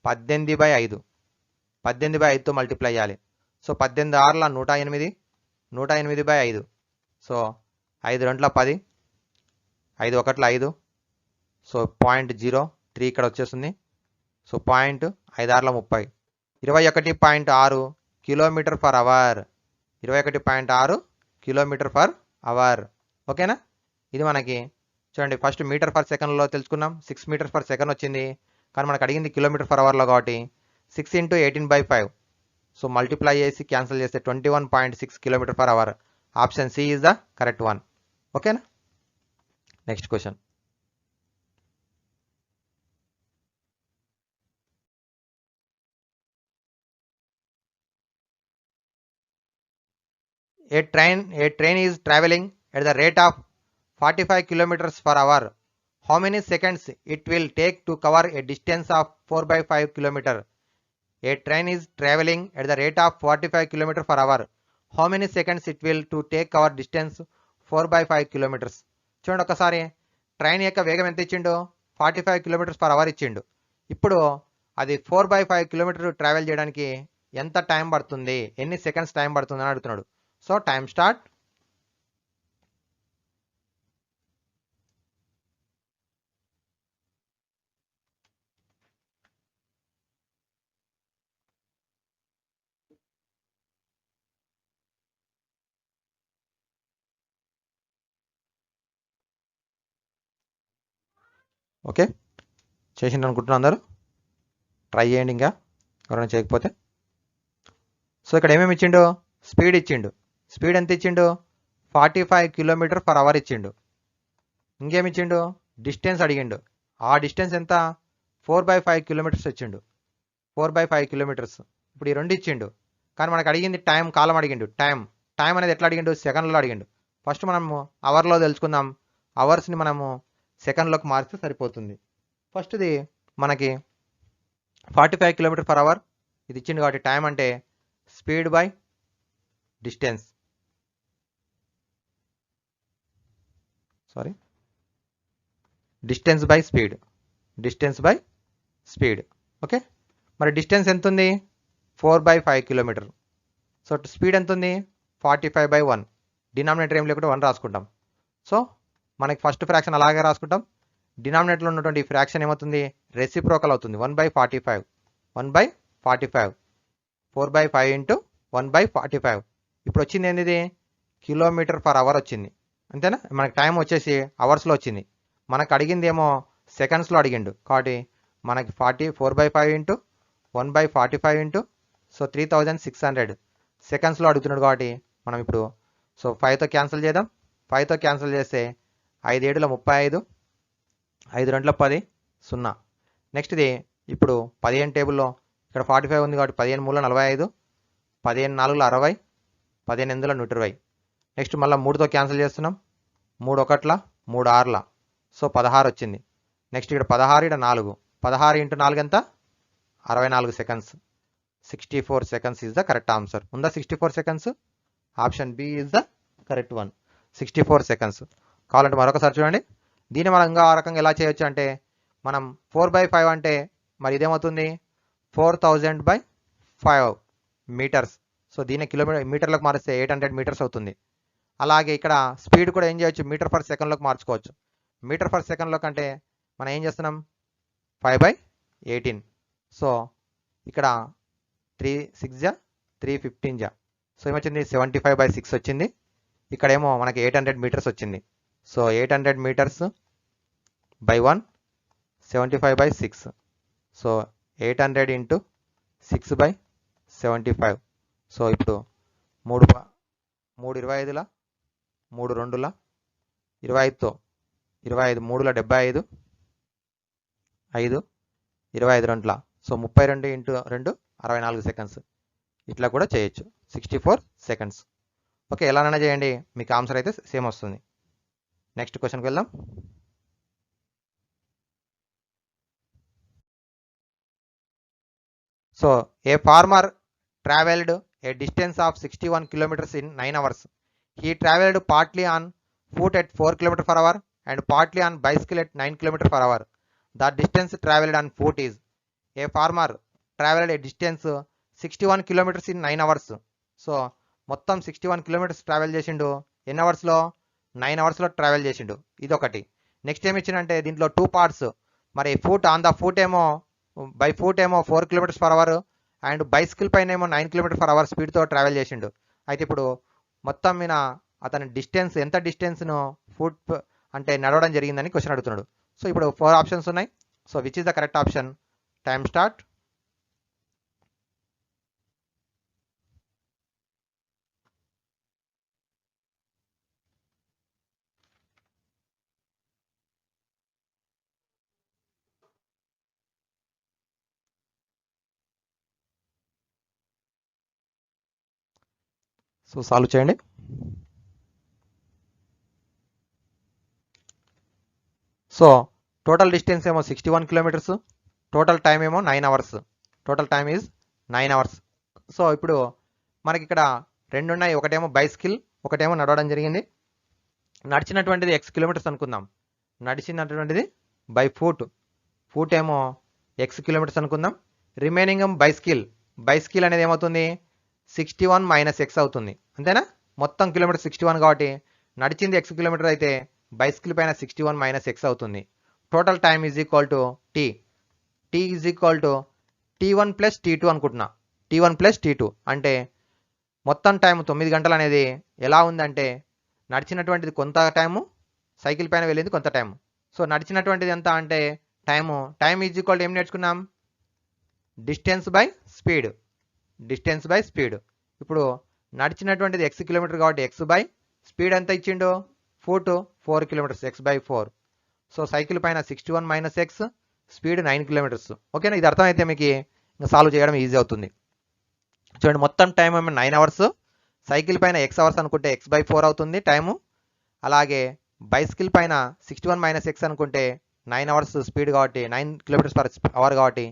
18/5. 18/5తో మల్టిప్లై చేయాలి. సో 18 6 108, 108/5. సో 5 2 10, 5 1 5. సో 0.03 ఇక్కడ వచ్చేస్తుంది. So 5 6 30, 21.6 kilometre per hour. 21.6 kilometre per hour. ఓకేనా? ఇది మనకి చూడండి, ఫస్ట్ మీటర్ పర్ సెకండ్లో తెలుసుకున్నాం. 6 మీటర్స్ పర్ సెకండ్ వచ్చింది. కానీ మనకు అడిగింది కిలోమీటర్ పర్ అవర్లో కాబట్టి 6 × 18/5. సో మల్టిప్లై చేసి క్యాన్సిల్ చేస్తే 21.6 kilometre per hour. Option C is the correct one. ఓకేనా? Next question. A train is traveling at the rate of 45 kilometers per hour. How many seconds it will take to cover a distance of 4/5 kilometer? A train is traveling at the rate of 45 kilometers per hour. How many seconds it will to take cover distance 4/5 kilometers? చూడండి ఒకసారి. ట్రైన్ యొక్క వేగం ఎంత ఇచ్చిండు? 45 కిలోమీటర్స్ పర్ అవర్ ఇచ్చిండు. ఇప్పుడు అది 4/5 కిలోమీటర్ ట్రావెల్ చేయడానికి ఎంత టైం పడుతుంది, ఎన్ని సెకండ్స్ టైం పడుతుంది అని అడుగుతున్నాడు. So time start. ఓకే, చేసిండ్రు అనుకుంటున్నాను అందరూ. ట్రై చేయండి ఇంకా ఎవరైనా చేయకపోతే. సో ఇక్కడ ఏమేమి ఇచ్చిండు? స్పీడ్ ఇచ్చిండు. స్పీడ్ ఎంత ఇచ్చిండు? 45 కిలోమీటర్ పర్ అవర్ ఇచ్చిండు. ఇంకేమి ఇచ్చిండు? డిస్టెన్స్ అడిగిండు. ఆ డిస్టెన్స్ ఎంత? 4/5 కిలోమీటర్స్ ఇచ్చిండు. 4/5 కిలోమీటర్స్. ఇప్పుడు ఈ రెండు ఇచ్చిండు. కానీ మనకు అడిగింది టైం, కాలం అడిగిండు. టైం అనేది ఎట్లా అడిగిండు? సెకండ్లో అడిగిండు. ఫస్ట్ మనము అవర్లో తెలుసుకుందాం. అవర్స్ని మనము సెకండ్లోకి మారిస్తే సరిపోతుంది. ఫస్ట్ది మనకి 45 km/h ఇది ఇచ్చింది కాబట్టి టైం అంటే speed by distance, distance by speed. Okay, మరి డిస్టెన్స్ ఎంత ఉంది? 4/5 km. సో స్పీడ్ ఎంత ఉంది? 45/1. డినామినేటర్ ఏం లేకుండా 1 రాసుకుంటాం. సో మనకి ఫస్ట్ ఫ్రాక్షన్ అలాగే రాసుకుంటాం. డినామినేటర్లో ఉన్నటువంటి ఈ ఫ్రాక్షన్ ఏమవుతుంది? రెసిప్రోకల్ అవుతుంది. 1/45 4/5 ఇంటూ 1/45. ఇప్పుడు వచ్చింది ఏంది? km/h వచ్చింది, అంతేనా? మనకి టైం వచ్చేసి అవర్స్లో వచ్చింది. మనకు అడిగింది ఏమో సెకండ్స్లో అడిగిండు కాబట్టి మనకి 4/5 ఇంటూ 1/45 ఇంటూ 3600 సెకండ్స్లో అడుగుతున్నాడు కాబట్టి మనం ఇప్పుడు 5తో క్యాన్సిల్ చేద్దాం. 5తో క్యాన్సిల్ చేస్తే 5 7 35, 5 2 10 0. నెక్స్ట్ ఇది ఇప్పుడు 15 టేబుల్లో ఇక్కడ 45 ఉంది కాబట్టి 15 3 45, 15 4 60, 15 8 120. నెక్స్ట్ మళ్ళీ 3తో క్యాన్సిల్ చేస్తున్నాం. 3 1 3 6, సో 16 వచ్చింది. నెక్స్ట్ ఇక్కడ 16 ఇక్కడ 4, 16 ఇంటూ 4 ఎంత? 64 seconds. 64 seconds is the correct answer. ఉందా 64 seconds? Option B is the correct one, 64 seconds. కావాలంటే మరొకసారి చూడండి. దీన్ని మనం ఇంకా ఆ రకంగా ఎలా చేయొచ్చు అంటే, మనం 4/5 అంటే మరి ఇదేమవుతుంది? 4000/5 మీటర్స్. సో దీన్ని మీటర్లకు మారిస్తే 800 మీటర్స్ అవుతుంది. అలాగే ఇక్కడ స్పీడ్ కూడా ఏం చేయొచ్చు? మీటర్ పర్ సెకండ్లోకి మార్చుకోవచ్చు. మీటర్ పర్ సెకండ్లో కంటే మనం ఏం చేస్తున్నాం? 5/18. సో ఇక్కడ 3 6 315. సో ఏమొచ్చింది? 75/6 వచ్చింది. ఇక్కడేమో మనకి 800 మీటర్స్ వచ్చింది. So 800 metres by 1 75/6. So 800 into 6/75. So ఇప్పుడు 3 25ల 3 2ల 25తో 25 3ల 75, 5 25 2ల, సో 32 ఇంటూ 2 64 సెకండ్స్. ఇట్లా కూడా చేయొచ్చు. 64 seconds. ఓకే, ఎలానైనా చేయండి, మీకు ఆన్సర్ అయితే సేమ్ వస్తుంది. నెక్స్ట్ క్వశ్చన్కి వెళ్దాం. So a farmer travelled a distance of 61 kilometers in 9 hours. He traveled partly on foot at 4 km/h and partly on bicycle at 9 km/h. The distance traveled on foot is. A farmer traveled a distance 61 kilometers in 9 hours. So మొత్తం 61 kilometers ట్రావెల్ చేసిండు. ఎన్ని అవర్స్లో? 9 hours ట్రావెల్ చేసిండు. ఇది ఒకటి. నెక్స్ట్ ఏమి ఇచ్చిందంటే దీంట్లో 2 parts. మరి ఫుట్ ఆన్ ద ఫుట్ ఏమో బై ఫుట్ ఏమో 4 km/h అండ్ బైసికల్ పైన ఏమో 9 km/h స్పీడ్తో ట్రావెల్ చేసిండు. అయితే ఇప్పుడు మొత్తం మీద అతని డిస్టెన్స్ ఎంత డిస్టెన్స్ను ఫుట్ అంటే నడవడం జరిగిందని క్వశ్చన్ అడుగుతున్నాడు. సో ఇప్పుడు 4 ఆప్షన్స్ ఉన్నాయి. So which is the correct option? Time start. So solve చేయండి. సో టోటల్ డిస్టెన్స్ ఏమో 61 kilometers, టోటల్ టైం ఏమో 9 hours. Total time is 9 hours. So ఇప్పుడు మనకి ఇక్కడ రెండు ఉన్నాయి. ఒకటేమో బైసికల్, ఒకటేమో నడవడం జరిగింది. నడిచినటువంటిది x kilometers అనుకుందాం. నడిచినటువంటిది బై ఫుట్, ఫుట్ ఏమో x kilometers అనుకుందాం. రిమైనింగ్ బైసికల్ అనేది ఏమవుతుంది? 61 - x అవుతుంది, అంతేనా? మొత్తం కిలోమీటర్ 61 కాబట్టి నడిచింది x కిలోమీటర్ అయితే బైసికల్ పైన 61 - x అవుతుంది. Total time is equal to T is equal to T1 + T2 అనుకుంటున్నా. T1 + T2 అంటే మొత్తం టైం 9 గంటలు అనేది ఎలా ఉందంటే నడిచినటువంటిది కొంత టైము, సైకిల్ పైన వెళ్ళింది కొంత టైము. సో నడిచినటువంటిది ఎంత అంటే టైమ్ ఈజ్ ఈక్వల్ టు ఏం నేర్చుకున్నాం? Distance by speed. ఇప్పుడు నడిచినటువంటిది x కిలోమీటర్ కాబట్టి x బై స్పీడ్ ఎంత ఇచ్చిండు? Foot 4 kilometers, x/4. So cycle పైన 61 - x, స్పీడ్ 9 kilometers. ఓకేనా? ఇది అర్థమైతే మీకు ఇంకా సాల్వ్ చేయడం ఈజీ అవుతుంది. చూడండి, మొత్తం టైం ఏమో 9 hours, సైకిల్ పైన x hours అనుకుంటే x/4 అవుతుంది టైము. అలాగే బైసికల్ పైన 61 - x అనుకుంటే 9 hours స్పీడ్ కాబట్టి 9 km/h కాబట్టి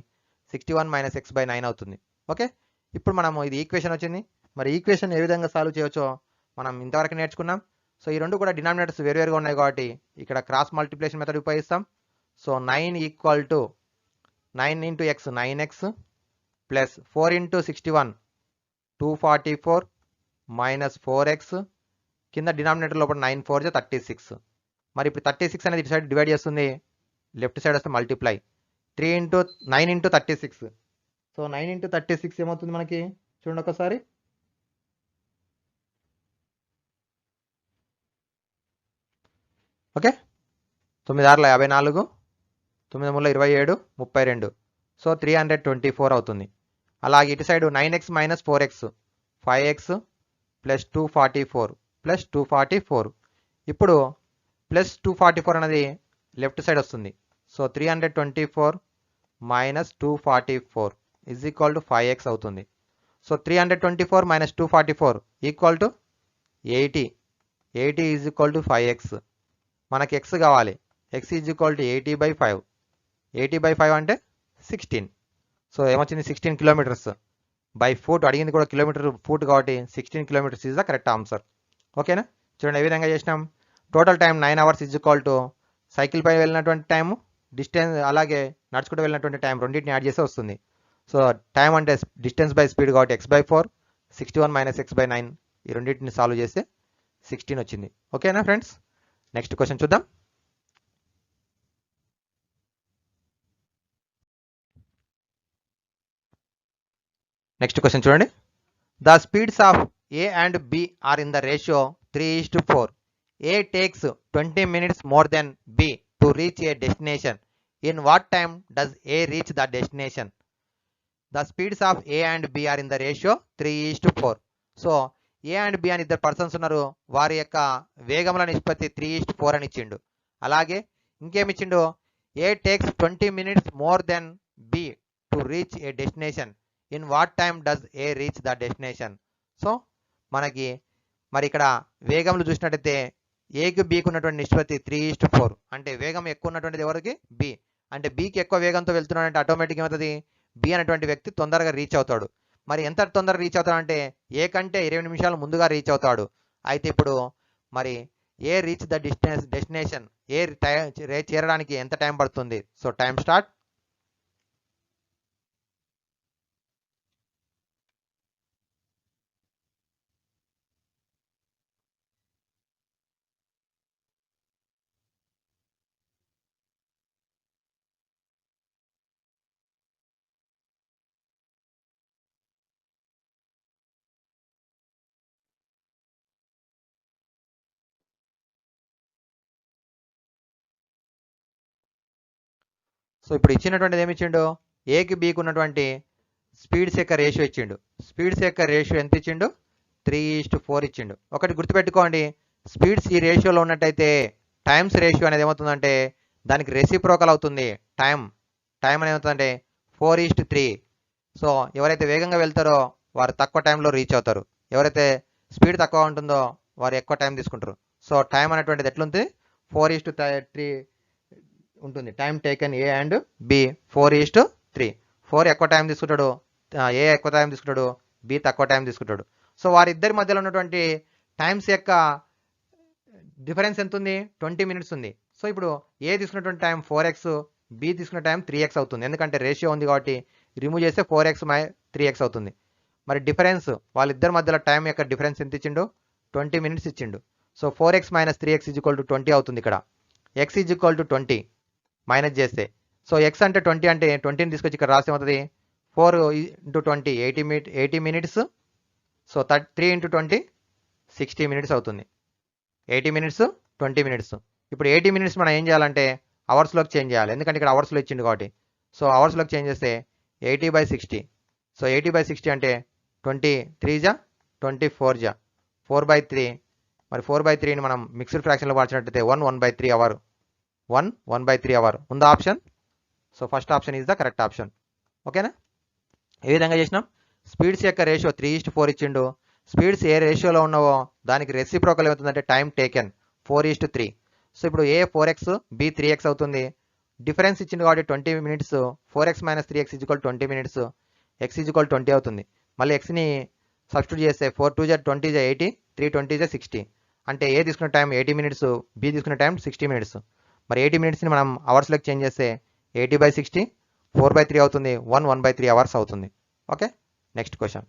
61 మైనస్ ఎక్స్ బై 9 అవుతుంది. ఓకే, ఇప్పుడు మనము ఇది ఈక్వేషన్ వచ్చింది. మరి ఈక్వేషన్ ఏ విధంగా సాల్వ్ చేయవచ్చో మనం ఇంతవరకు నేర్చుకున్నాం. సో ఈ రెండు కూడా డినామినేటర్స్ వేరువేరుగా ఉన్నాయి కాబట్టి ఇక్కడ క్రాస్ మల్టిప్లికేషన్ మెథడ్ ఉపయోగిస్తాం. So 9 equal to 9 into X 9x plus 4 into 61 244 minus 4x కింద డినామినేటర్ లోపల 9 4 36. మరి ఇప్పుడు 36 అనేది ఇటు సైడ్ డివైడ్ చేస్తుంది, లెఫ్ట్ సైడ్ వస్తే multiply 3 into 9 into 36. So 9 into 36 ఏమవుతుంది మనకి చూడండి ఒకసారి. ఓకే, 9 6 54, 9 3 27, 32. సో 324 అవుతుంది. అలాగే ఇటు side 9x minus 4x 5x plus 244 plus 244. ఇప్పుడు ప్లస్ 244 అనేది లెఫ్ట్ సైడ్ వస్తుంది. So 324 minus 244 is equal to 5x అవుతుంది. So 324 minus 244 equal to 80. 80 is equal to 5x. మనకి x కావాలి. x is equal to 80/5. 80/5 అంటే 16. సో ఏమొచ్చింది 16 కిలోమీటర్స్ బై ఫుట్. అడిగింది కూడా కిలోమీటర్ ఫుట్ కాబట్టి 16 kilometres is the correct answer. ఓకేనా, చూడండి ఏ విధంగా చేసినాం. Total time 9 hours is equal to cycle పై వెళ్ళినటువంటి టైము, డిస్టెన్స్ అలాగే నడుచుకుంటూ వెళ్ళినటువంటి టైం రెండింటిని యాడ్ చేస్తే వస్తుంది. సో టైం అంటే డిస్టెన్స్ బై స్పీడ్ కాబట్టి x/4 61 మైనస్ ఎక్స్ బై 9 ఈ రెండింటిని సాల్వ్ చేస్తే 16 వచ్చింది. ఓకేనా ఫ్రెండ్స్, నెక్స్ట్ క్వశ్చన్ చూద్దాం. నెక్స్ట్ క్వశ్చన్ చూడండి. The speeds of A and B are in the ratio 3:4. A takes 20 minutes more than B to reach a destination. In what time does A reach the destination? The speeds of A and B are in the ratio 3:4. So A and B అని ఇద్దరు పర్సన్స్ ఉన్నారు, వారి యొక్క వేగముల నిష్పత్తి 3:4 అని ఇచ్చిండు. అలాగే ఇంకేమిచ్చిండు, A takes 20 minutes more than B to reach a destination. In what time does A reach the destination? So మనకి మరి ఇక్కడ వేగంలో చూసినట్టయితే ఏకి బీకి ఉన్నటువంటి నిష్పత్తి 3:4. అంటే వేగం ఎక్కువ ఉన్నటువంటిది ఎవరికి? బి. అంటే బీకి ఎక్కువ వేగంతో వెళ్తున్నాడంటే ఆటోమేటిక్ ఏమవుతుంది, బి అనేటువంటి వ్యక్తి తొందరగా రీచ్ అవుతాడు. మరి ఎంత తొందరగా రీచ్ అవుతాడు అంటే ఏ కంటే 20 నిమిషాలు ముందుగా రీచ్ అవుతాడు. అయితే ఇప్పుడు మరి ఏ రీచ్ ద డెస్టినేషన్, ఏ చేరడానికి ఎంత టైం పడుతుంది? So time start. సో ఇప్పుడు ఇచ్చినటువంటిది ఏమి ఇచ్చిండు, ఏకి బీకి ఉన్నటువంటి స్పీడ్స్ యొక్క రేషియో ఇచ్చిండు. స్పీడ్స్ యొక్క రేషియో ఎంత ఇచ్చిండు? 3:4 ఇచ్చిండు. ఒకటి గుర్తుపెట్టుకోండి, స్పీడ్స్ ఈ రేషియోలో ఉన్నట్టయితే టైమ్స్ రేషియో అనేది ఏమవుతుందంటే దానికి రెసిప్రోకల్ అవుతుంది. టైం అనేది ఏమవుతుందంటే 4:3. సో ఎవరైతే వేగంగా వెళ్తారో వారు తక్కువ టైంలో రీచ్ అవుతారు, ఎవరైతే స్పీడ్ తక్కువ ఉంటుందో వారు ఎక్కువ టైం తీసుకుంటారు. సో టైం అనేటువంటిది ఎట్లుంటుంది, 4:3 ఉంటుంది. Time taken A and B 4:3. 4 ఎక్కువ టైం తీసుకుంటాడు, ఏ ఎక్కువ టైం తీసుకుంటాడు, బి తక్కువ టైం తీసుకుంటాడు. సో వారిద్దరి మధ్యలో ఉన్నటువంటి టైమ్స్ యొక్క డిఫరెన్స్ ఎంత ఉంది? 20 మినిట్స్ ఉంది. సో ఇప్పుడు ఏ తీసుకున్నటువంటి టైం 4x, బి తీసుకున్న టైం 3x అవుతుంది. ఎందుకంటే రేషియో ఉంది కాబట్టి రిమూవ్ చేస్తే 4x - 3x అవుతుంది. మరి డిఫరెన్స్ వాళ్ళిద్దరి మధ్యలో టైం యొక్క డిఫరెన్స్ ఎంత ఇచ్చిండు? 20 మినిట్స్ ఇచ్చిండు. సో 4x - 3x = 20 అవుతుంది. ఇక్కడ x = 20 మైనస్ చేస్తే, సో x అంటే 20 అంటే 20ని తీసుకొచ్చి ఇక్కడ రాస్తే ఏమవుతుంది, 4 × 20 80 మినిట్స్. సో 3 × 20 60 మినిట్స్ అవుతుంది. 80 మినిట్స్ 20 మినిట్స్. ఇప్పుడు 80 మినిట్స్ మనం ఏం చేయాలంటే అవర్స్లోకి చేంజ్ చేయాలి, ఎందుకంటే ఇక్కడ అవర్స్లో ఇచ్చిండు కాబట్టి. సో అవర్స్లోకి చేంజ్ చేస్తే 80/60. సో 80/60 అంటే 23 జా 24 జా 4/3. మరి 4/3ని మనం మిక్స్డ్ ఫ్రాక్షన్లో మార్చినట్టయితే 1/3 అవర్. 1/3 అవర్ ఉందా option? So first option is the correct option. ఓకేనా, ఏ విధంగా చేసినాం, స్పీడ్స్ యొక్క రేషియో 3:4 ఇచ్చిండు. స్పీడ్స్ ఏ రేషియోలో ఉన్నావో దానికి రెసిప్రోకల్ ఏమవుతుందంటే టైం టేకెన్ 4:3. సో ఇప్పుడు ఏ 4x, బి 3x అవుతుంది. డిఫరెన్స్ ఇచ్చింది కాబట్టి 20 minutes 4x minus 3x equal 20 minutes x equal 20 అవుతుంది. మళ్ళీ ఎక్స్ని సబ్స్టిట్యూట్ చేస్తే 4 2 20 80 3 20 60 అంటే ఏ తీసుకున్న టైం 80 మినిట్స్, బి తీసుకున్న టైం 60 మినిట్స్. మరి 80 మినిట్స్ని మనం అవర్స్లోకి చేంజ్ చేస్తే 80/60 4/3 అవుతుంది, 1/3 అవర్స్ అవుతుంది. Okay, next question.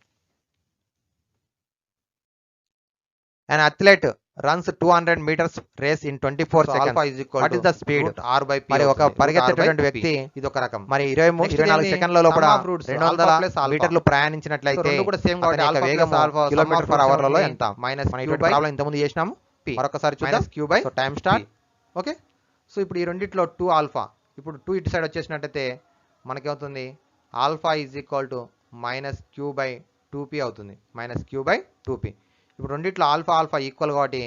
An athlete runs 200 meters race in 24 seconds. Alpha is equal What to is the speed? r/p. మరి ఒక పరిగెత్తేటటువంటి వ్యక్తి ఇది ఒక రకం. మరి 24 సెకండ్ల లోపల 200 మీటర్లు ప్రయాణించినట్లయితే రెండు కూడా సేమ్ కాబట్టి అతని యొక్క వేగము కిలోమీటర్ పర్ అవర్ లలో ఎంత? మనం ఇటువంటి ప్రాబ్లం ఇంతకుముందు చేసినాము. మరొకసారి చూద్దాం. q by time start. Okay, so ఇప్పుడు ఈ రెండిట్లో 2 ఆల్ఫా, ఇప్పుడు 2 ఇటు సైడ్ వచ్చేసినట్టయితే మనకేమవుతుంది? Alpha is equal to -q/2p అవుతుంది, -q/2p. ఇప్పుడు రెండిట్లో ఆల్ఫా ఆల్ఫా ఈక్వల్ కాబట్టి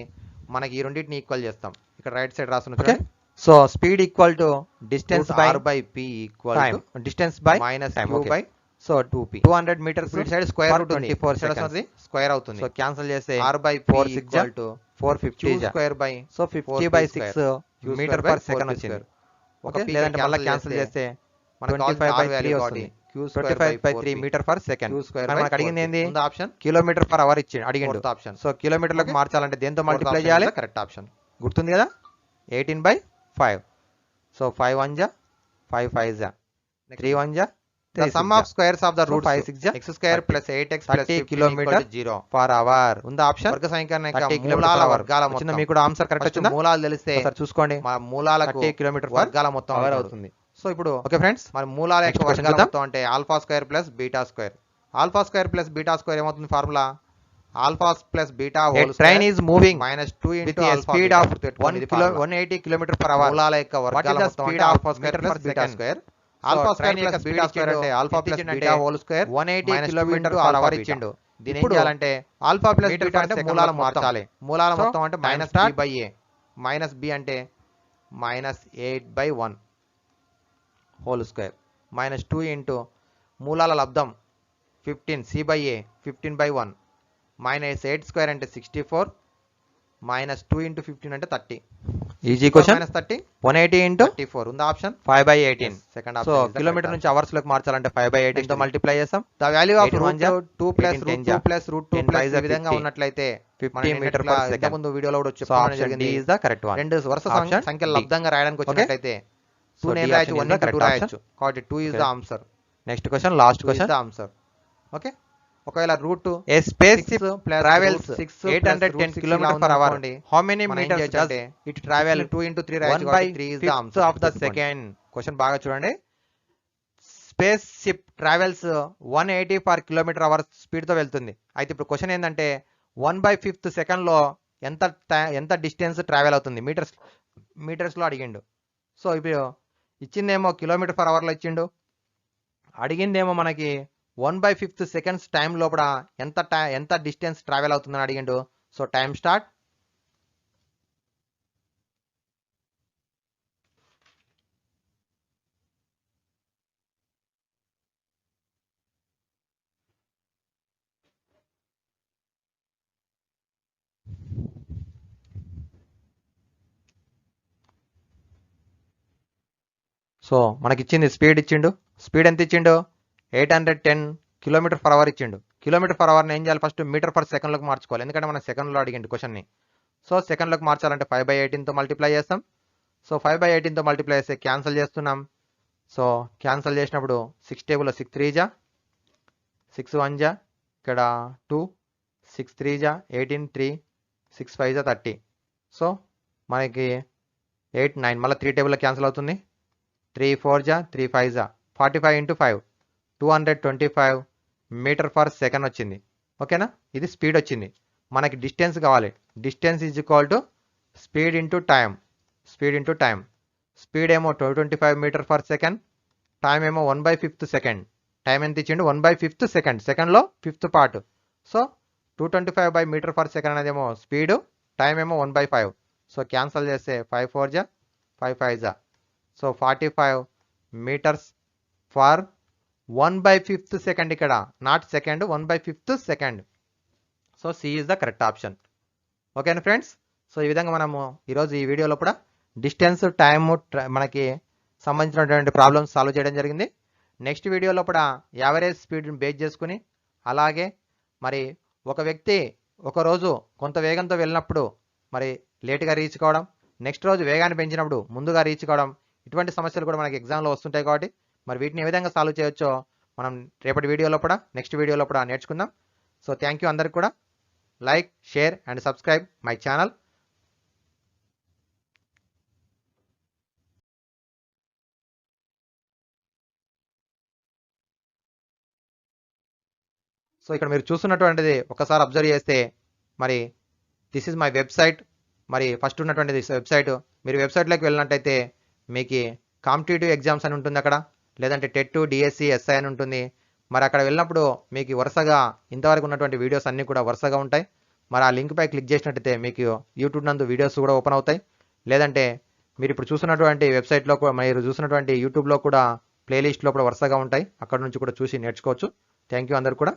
మనకి ఈ రెండింటిని ఈక్వల్ చేస్తాం. ఇక్కడ రైట్ సైడ్ రాస్తున్నా చూడండి. So speed equal to distance by r/p equal to distance by -q/, so 2p. 200 metres ఇటు side square root 24 seconds square అవుతుంది. సో క్యాన్సిల్ చేస్తే r/p equal to 450 square by, so 50/6 metre per second వచ్చింది. ఓకే, లేదంటే మళ్ళీ క్యాన్సిల్ చేస్తే మనకు 25/3 వస్తుంది. 25/3 మీటర్ పర్ సెకండ్. మనకు అడిగింది ఏంది? ఆప్షన్ కిలోమీటర్ పర్ అవర్ ఇచ్చింది అడిగిండు ఆప్షన్. సో కిలోమీటర్లకు మార్చాలంటే దేంతో మల్టిప్లై చేయాలి? కరెక్ట్ ఆప్షన్ గుర్తుంది కదా, 18/5. సో 5 1 జా 5 5 జా 3 1 జా. The sum of squares of the roots 5 6 x square plus 8x plus 30 kilometre 0 per hour ఉంది ఆప్షన్. వర్గ సమీకరణం యొక్క మూలాల వర్గాల మొత్తం మీకు కూడా ఆన్సర్ కరెక్ట్ వచ్చిందా? మూలాలు తెలిస్తే ఒకసారి చూసుకోండి. మన మూలాలకు 30 కిలోమీటర్ వర్గాల మొత్తం అవర్ అవుతుంది. సో ఇప్పుడు ఓకే ఫ్రెండ్స్, మరి మూలాల యొక్క వర్గాల మొత్తం అంటే alpha square plus beta square. Alpha square plus beta square ఏమవుతుంది? Formula alpha plus beta whole train is moving -2 into alpha speed of 180 kilometre per hour. మూలాల యొక్క వర్గాల మొత్తం speed alpha square plus beta square. Alpha square plus beta square అంటే alpha plus beta whole square 180 kilometre per hour ఇచ్చిండు. దీని ఏం చేయాలంటే ఆల్ఫా ప్లస్ బీటా అంటే మూలాల మార్చాలి. మూలాల మొత్తం అంటే -b/a, -b అంటే -8/1 హోల్ స్క్వేర్, -2 ఇంటూ మూలాల లబ్దం 15 c/a 15/1 -8 స్క్వేర్ అంటే 64 -2 ఇంటూ 15 అంటే 30. Easy question. -30 180 ఇంటూ 34 ఉంది option. 5/18 second option. So kilometre నుంచి అవర్స్ లోకి మార్చాలంటే 5/18 తో మల్టిప్లై చేస్తాం. The value of root 2 plus root 2 plus root 2 plus ఈ విధంగా ఉన్నట్లయితే 50 మీటర్ పర్ సెకండ్. ముందు వీడియోలో కూడా చెప్పడం జరిగింది. Is the correct one. రెండు వరుస సంఖ్యల లబ్దంగా రాయడానికి వచ్చినట్లయితే 2 నేను రాయొచ్చు, 1 2 రాయొచ్చు కాబట్టి 2 is the answer. Next question, last question the answer. Okay, ఒకవేళ root a space ship travels 810 kilometre per hour, how many metres does it travel? 2 into 3 రాయొచ్చు కాబట్టి 3 is the answer of the second. Question బాగా చూడండి. Space ship travels 180 per kilometre hour speed తో వెళ్తుంది. అయితే ఇప్పుడు క్వశ్చన్ ఏంటంటే 1/5 సెకండ్ లో ఎంత డిస్టెన్స్ ట్రావెల్ అవుతుంది? మీటర్స్ లో అడిగిండు. సో ఇప్పుడు ఇచ్చిందేమో కిలోమీటర్ పర్ అవర్ లో ఇచ్చిండు, అడిగిందేమో మనకి 1/5 సెకండ్స్ టైం లోపల ఎంత డిస్టెన్స్ ట్రావెల్ అవుతుందని అడిగిండు. So time start. సో మనకి ఇచ్చింది స్పీడ్ ఇచ్చిండు. స్పీడ్ ఎంత ఇచ్చిండు? 810 కిలోమీటర్ పర్ అవర్ ఇచ్చిండు. కిలోమీటర్ పర్ అవర్ని ఏం చేయాలి? ఫస్ట్ మీటర్ పర్ సెకండ్లోకి మార్చుకోవాలి, ఎందుకంటే మనం సెకండ్లో అడిగిండు క్వశ్చన్ని. సో సెకండ్లోకి మార్చాలంటే 5/18తో మల్టిప్లై చేస్తాం. సో 5/18తో మల్టిప్లై చేస్తే క్యాన్సిల్ చేస్తున్నాం. సో క్యాన్సిల్ చేసినప్పుడు 6 టేబుల్లో 6 3 జా 6 1 జా, ఇక్కడ 2 6 3 జా 18 3 6 5 జా 30. సో మనకి 8 9 మళ్ళీ 3 టేబుల్లో క్యాన్సిల్ అవుతుంది. 3 4 జా 3 5 జా 45 ఇంటూ 5 225 మీటర్ పర్ సెకండ్ వచ్చింది. ఓకేనా, ఇది స్పీడ్ వచ్చింది. మనకి డిస్టెన్స్ కావాలి. Distance is equal to speed into time. Speed into time. Speed ఏమో 225 మీటర్ పర్ సెకండ్, టైం ఏమో 1/5 సెకండ్. టైం ఎంత ఇచ్చిండు? 1/5 సెకండ్. సెకండ్లో 5th part. So 225 metre per second అనేదేమో స్పీడ్, టైం ఏమో 1/5. సో క్యాన్సల్ చేస్తే 5 4 జా 5 5 జా. So 45 metres for 1/5 second. ఇక్కడ not second, 1/5 second. So C is the correct option. ఓకేనా ఫ్రెండ్స్? సో ఈ విధంగా మనము ఈరోజు ఈ వీడియోలో కూడా డిస్టెన్స్, టైము, మనకి సంబంధించినటువంటి ప్రాబ్లమ్స్ సాల్వ్ చేయడం జరిగింది. నెక్స్ట్ వీడియోలో కూడా యావరేజ్ స్పీడ్ని బేస్ చేసుకుని, అలాగే మరి ఒక వ్యక్తి ఒకరోజు కొంత వేగంతో వెళ్ళినప్పుడు మరి లేట్గా రీచ్ కావడం, నెక్స్ట్ రోజు వేగాన్ని పెంచినప్పుడు ముందుగా రీచ్ కావడం, ఇటువంటి సమస్యలు కూడా మనకి ఎగ్జామ్లో వస్తుంటాయి. కాబట్టి మరి వీటిని ఏ విధంగా సాల్వ్ చేయొచ్చో మనం రేపటి వీడియోలో కూడా నెక్స్ట్ వీడియోలో కూడా నేర్చుకుందాం. సో థ్యాంక్ యూ అందరికి కూడా. Like, share and subscribe my channel. So ఇక్కడ మీరు చూస్తున్నటువంటిది ఒకసారి అబ్జర్వ్ చేస్తే మరి దిస్ ఇస్ మై వెబ్సైట్. మరి ఫస్ట్ ఉన్నటువంటిది వెబ్సైట్. మీరు వెబ్సైట్లోకి వెళ్ళినట్టయితే మీకు కాంపిటేటివ్ ఎగ్జామ్స్ అని ఉంటుంది అక్కడ, లేదంటే టెట్, డిఎస్సి, ఎస్ఐ అని ఉంటుంది. మరి అక్కడ వెళ్ళినప్పుడు మీకు వరుసగా ఇంతవరకు ఉన్నటువంటి వీడియోస్ అన్నీ కూడా వరుసగా ఉంటాయి. మరి ఆ లింక్పై క్లిక్ చేసినట్టయితే మీకు యూట్యూబ్ నందు వీడియోస్ కూడా ఓపెన్ అవుతాయి. లేదంటే మీరు ఇప్పుడు చూస్తున్నటువంటి వెబ్సైట్లో మీరు చూసినటువంటి యూట్యూబ్లో కూడా ప్లేలిస్ట్లో కూడా వరుసగా ఉంటాయి. అక్కడ నుంచి కూడా చూసి నేర్చుకోవచ్చు. థ్యాంక్ యూ అందరు కూడా.